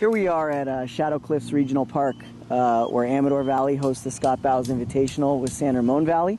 Here we are at Shadow Cliffs Regional Park, where Amador Valley hosts the Scott Bowes Invitational with San Ramon Valley.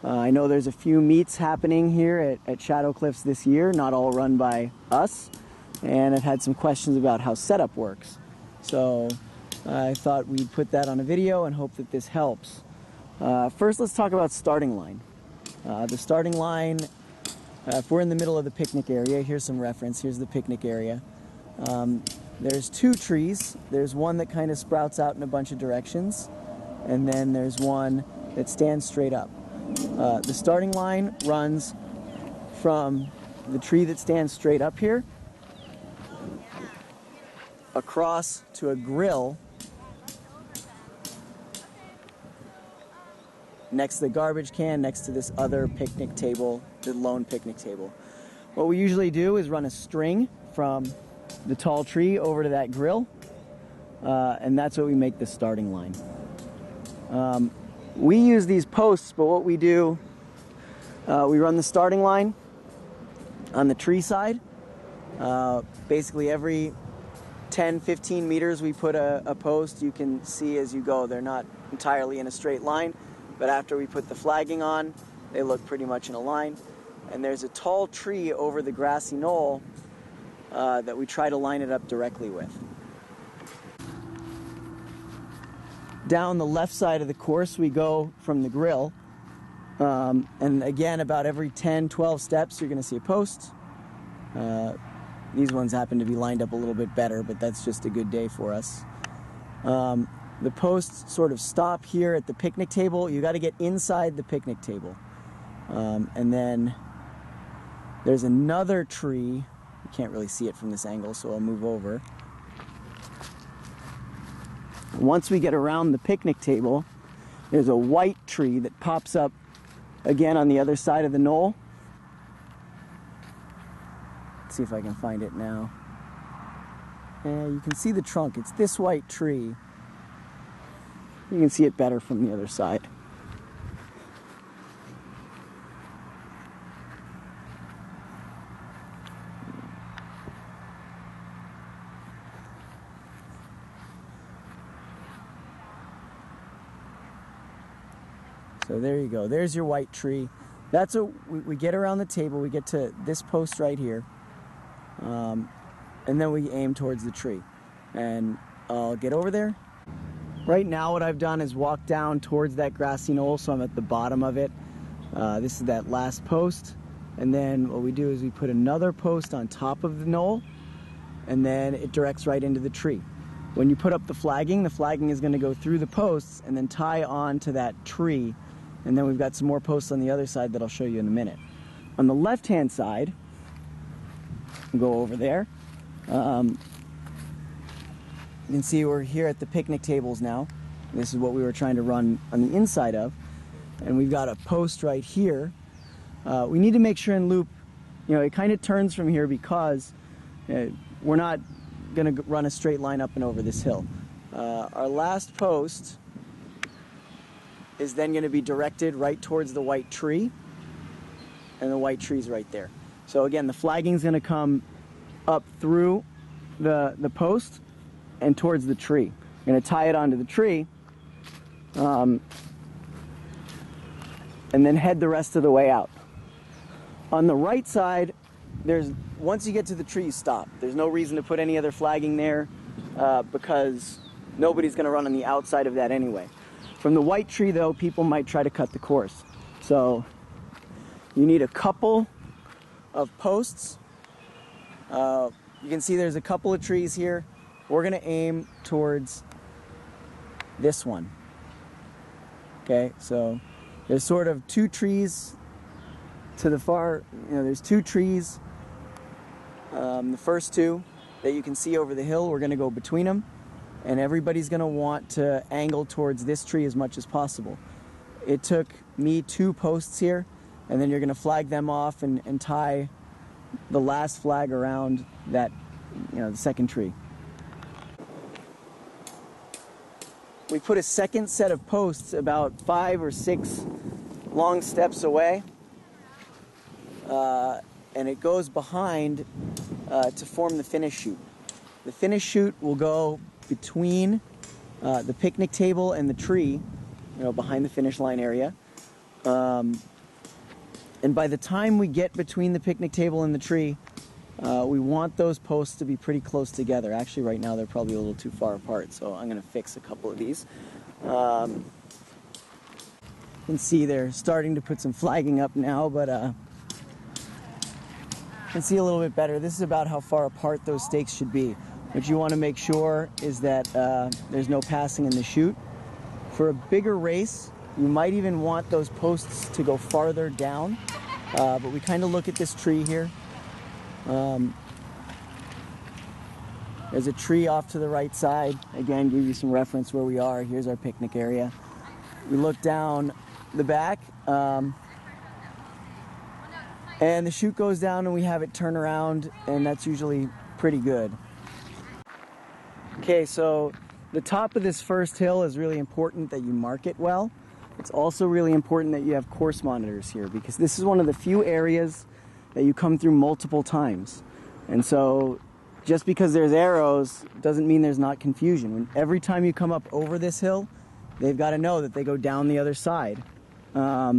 I know there's a few meets happening here at Shadow Cliffs this year, not all run by us, and I've had some questions about how setup works. So I thought we'd put that on a video and hope that this helps. First, let's talk about starting line. The starting line, if we're in the middle of the picnic area, here's some reference, here's the picnic area. There's two trees. There's one that kind of sprouts out in a bunch of directions, and then there's one that stands straight up. The starting line runs from the tree that stands straight up here across to a grill next to the garbage can, next to this other picnic table, the lone picnic table. What we usually do is run a string from the tall tree over to that grill, and that's what we make the starting line. We use these posts, but what we do, we run the starting line on the tree side. Basically every 10-15 meters we put a post. You can see as you go, they're not entirely in a straight line, but after we put the flagging on, they look pretty much in a line. And there's a tall tree over the grassy knoll that we try to line it up directly with. Down the left side of the course we go from the grill, and again about every 10-12 steps you're going to see a post. These ones happen to be lined up a little bit better, but that's just a good day for us. The posts sort of stop here at the picnic table. You got to get inside the picnic table, and then there's another tree. You can't really see it from this angle, so I'll move over. Once we get around the picnic table, there's a white tree that pops up again on the other side of the knoll. Let's see if I can find it now. You can see the trunk. It's this white tree. You can see it better from the other side. So there you go. There's your white tree. That's what we get around the table. We get to this post right here, and then we aim towards the tree. And I'll get over there. Right now what I've done is walk down towards that grassy knoll, so I'm at the bottom of it. This is that last post. And then what we do is we put another post on top of the knoll, and then it directs right into the tree. When you put up the flagging is going to go through the posts and then tie on to that tree. And then we've got some more posts on the other side that I'll show you in a minute. On the left-hand side, we'll go over there. You can see we're here at the picnic tables now. This is what we were trying to run on the inside of. And we've got a post right here. We need to make sure and loop, it kind of turns from here because we're not going to run a straight line up and over this hill. Our last post is then going to be directed right towards the white tree, and the white tree's right there. So again, the flagging is going to come up through the post and towards the tree. I'm going to tie it onto the tree, and then head the rest of the way out. On the right side, once you get to the tree, you stop. There's no reason to put any other flagging there because nobody's going to run on the outside of that anyway. From the white tree, though, people might try to cut the course. So you need a couple of posts. You can see there's a couple of trees here. We're going to aim towards this one. Okay, so there's sort of two trees to the far, there's two trees. The first two that you can see over the hill, we're going to go between them. And everybody's going to want to angle towards this tree as much as possible. It took me 2 posts here, and then you're going to flag them off and tie the last flag around that, the second tree. We put a second set of posts about 5 or 6 long steps away, and it goes behind to form the finish chute. The finish chute will go between the picnic table and the tree, behind the finish line area. And by the time we get between the picnic table and the tree, we want those posts to be pretty close together. Actually, right now they're probably a little too far apart, so I'm going to fix a couple of these. You can see they're starting to put some flagging up now, but you can see a little bit better. This is about how far apart those stakes should be. What you want to make sure is that there's no passing in the chute. For a bigger race, you might even want those posts to go farther down, but we kind of look at this tree here. There's a tree off to the right side. Again, give you some reference where we are. Here's our picnic area. We look down the back, and the chute goes down and we have it turn around, and that's usually pretty good. Okay, so the top of this first hill is really important that you mark it well. It's also really important that you have course monitors here, because this is one of the few areas that you come through multiple times. And so just because there's arrows doesn't mean there's not confusion. Every time you come up over this hill, they've got to know that they go down the other side. The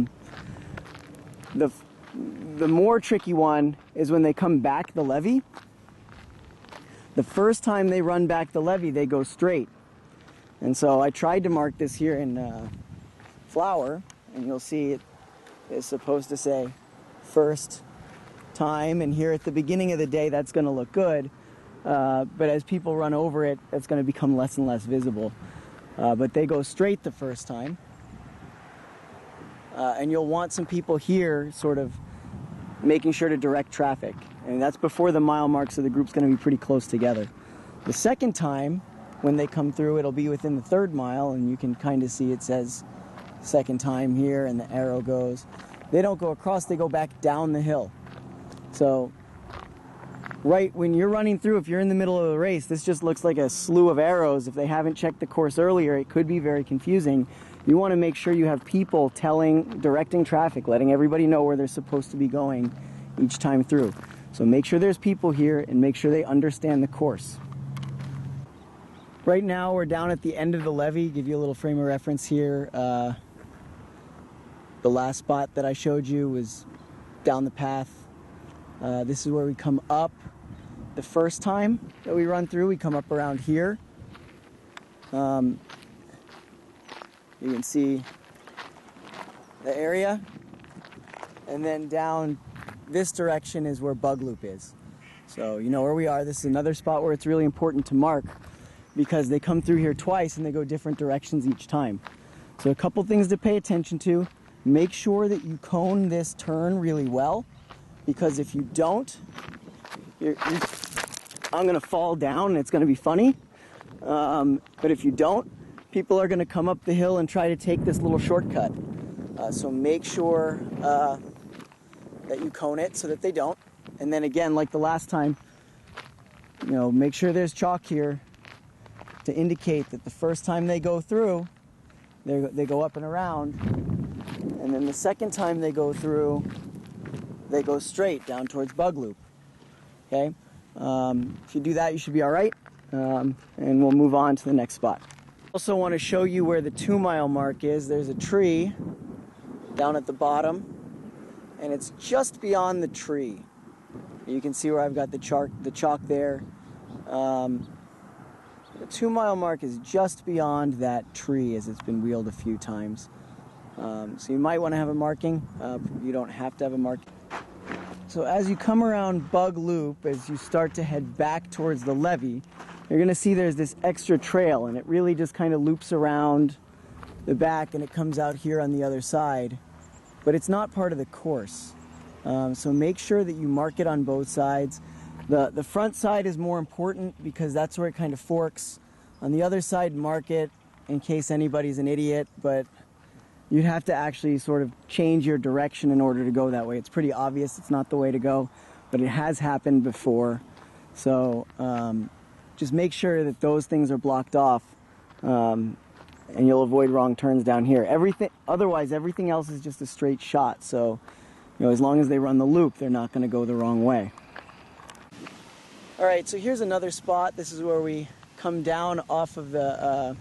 more tricky one is when they come back the levee. The first time they run back the levee, they go straight. And so I tried to mark this here in flour, and you'll see it is supposed to say first time, and here at the beginning of the day that's going to look good, but as people run over it, that's going to become less and less visible. But they go straight the first time, and you'll want some people here sort of making sure to direct traffic, and that's before the mile mark, so the group's going to be pretty close together. The second time, when they come through, it'll be within the 3rd mile, and you can kind of see it says second time here, and the arrow goes. They don't go across, they go back down the hill. So right when you're running through, if you're in the middle of the race, this just looks like a slew of arrows. If they haven't checked the course earlier, it could be very confusing. You want to make sure you have people directing traffic, letting everybody know where they're supposed to be going each time through. So make sure there's people here and make sure they understand the course. Right now we're down at the end of the levee. Give you a little frame of reference here. The last spot that I showed you was down the path. This is where we come up the first time that we run through. We come up around here. You can see the area, and then down this direction is where Bug Loop is. So you know where we are. This is another spot where it's really important to mark, because they come through here twice and they go different directions each time. So a couple things to pay attention to. Make sure that you cone this turn really well, because if you don't, I'm going to fall down and it's going to be funny. But if you don't, people are going to come up the hill and try to take this little shortcut. So make sure that you cone it so that they don't. And then again, like the last time, make sure there's chalk here to indicate that the first time they go through, they go up and around. And then the second time they go through, they go straight down towards Bug Loop. Okay? If you do that, you should be all right. And we'll move on to the next spot. Also want to show you where the 2 mile mark is. There's a tree down at the bottom, and it's just beyond the tree. You can see where I've got the chalk there. The 2 mile mark is just beyond that tree, as it's been wheeled a few times. So you might want to have a marking. You don't have to have a marking. So as you come around Bug Loop, as you start to head back towards the levee, you're going to see there's this extra trail, and it really just kind of loops around the back and it comes out here on the other side. But it's not part of the course. So make sure that you mark it on both sides. The front side is more important because that's where it kind of forks. On the other side, mark it in case anybody's an idiot, but you'd have to actually sort of change your direction in order to go that way. It's pretty obvious it's not the way to go, but it has happened before. So just make sure that those things are blocked off, and you'll avoid wrong turns down here. Otherwise, everything else is just a straight shot. So, as long as they run the loop, they're not going to go the wrong way. All right, so here's another spot. This is where we come down off of the,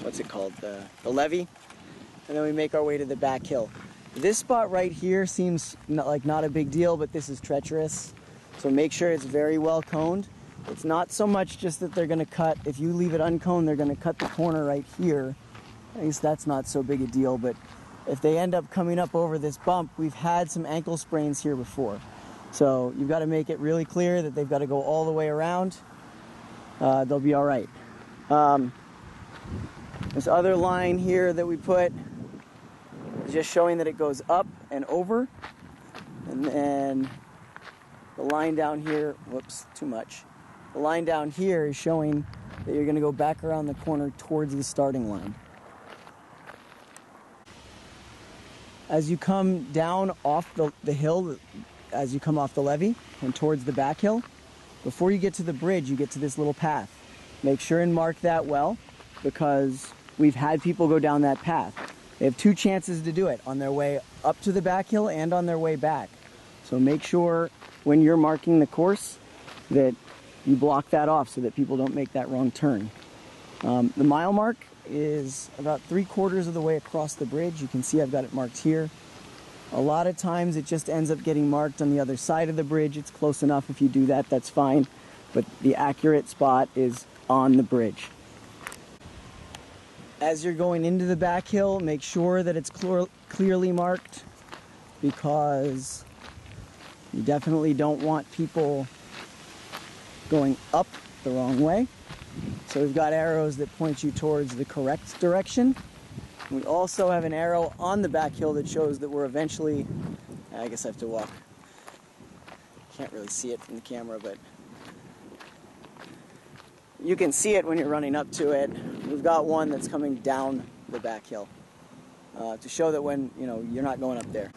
what's it called, the levee, and then we make our way to the back hill. This spot right here seems not a big deal, but this is treacherous, so make sure it's very well coned. It's not so much just that they're going to cut, if you leave it unconed, they're going to cut the corner right here. I guess that's not so big a deal, but if they end up coming up over this bump, we've had some ankle sprains here before. So you've got to make it really clear that they've got to go all the way around. They'll be all right. This other line here that we put is just showing that it goes up and over. And then the line down here, whoops, too much. The line down here is showing that you're going to go back around the corner towards the starting line. As you come down off the hill, as you come off the levee and towards the back hill, before you get to the bridge, you get to this little path. Make sure and mark that well, because we've had people go down that path. They have two chances to do it, on their way up to the back hill and on their way back. So make sure when you're marking the course that you block that off so that people don't make that wrong turn. The mile mark is about 3/4 of the way across the bridge. You can see I've got it marked here. A lot of times it just ends up getting marked on the other side of the bridge. It's close enough. If you do that, that's fine. But the accurate spot is on the bridge. As you're going into the back hill, make sure that it's clearly marked, because you definitely don't want people going up the wrong way. So we've got arrows that point you towards the correct direction. We also have an arrow on the back hill that shows that we're eventually, I guess I have to walk. Can't really see it from the camera, but you can see it when you're running up to it. We've got one that's coming down the back hill to show that when, you're not going up there.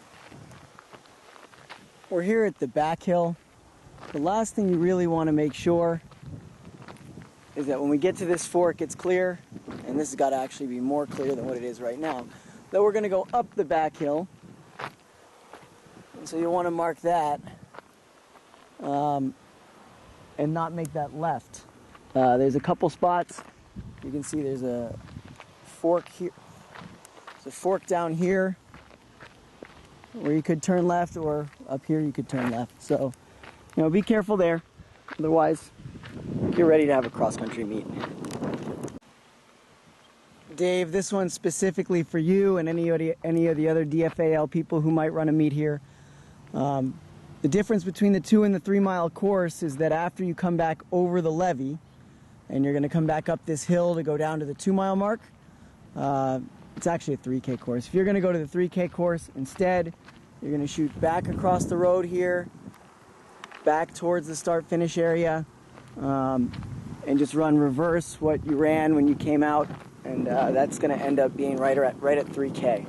We're here at the back hill. The last thing you really want to make sure is that when we get to this fork, it's clear, and this has got to actually be more clear than what it is right now, that we're going to go up the back hill. And so you want to mark that and not make that left. There's a couple spots. You can see there's a fork here. There's a fork down here where you could turn left, or up here you could turn left. So, be careful there. Otherwise, get ready to have a cross-country meet. Dave, this one's specifically for you and any of the other DFAL people who might run a meet here. The difference between the 2 and the 3 mile course is that after you come back over the levee, and you're going to come back up this hill to go down to the 2 mile mark, it's actually a 3K course. If you're going to go to the 3K course instead, you're going to shoot back across the road here, back towards the start-finish area, and just run reverse what you ran when you came out, and that's going to end up being right at 3K.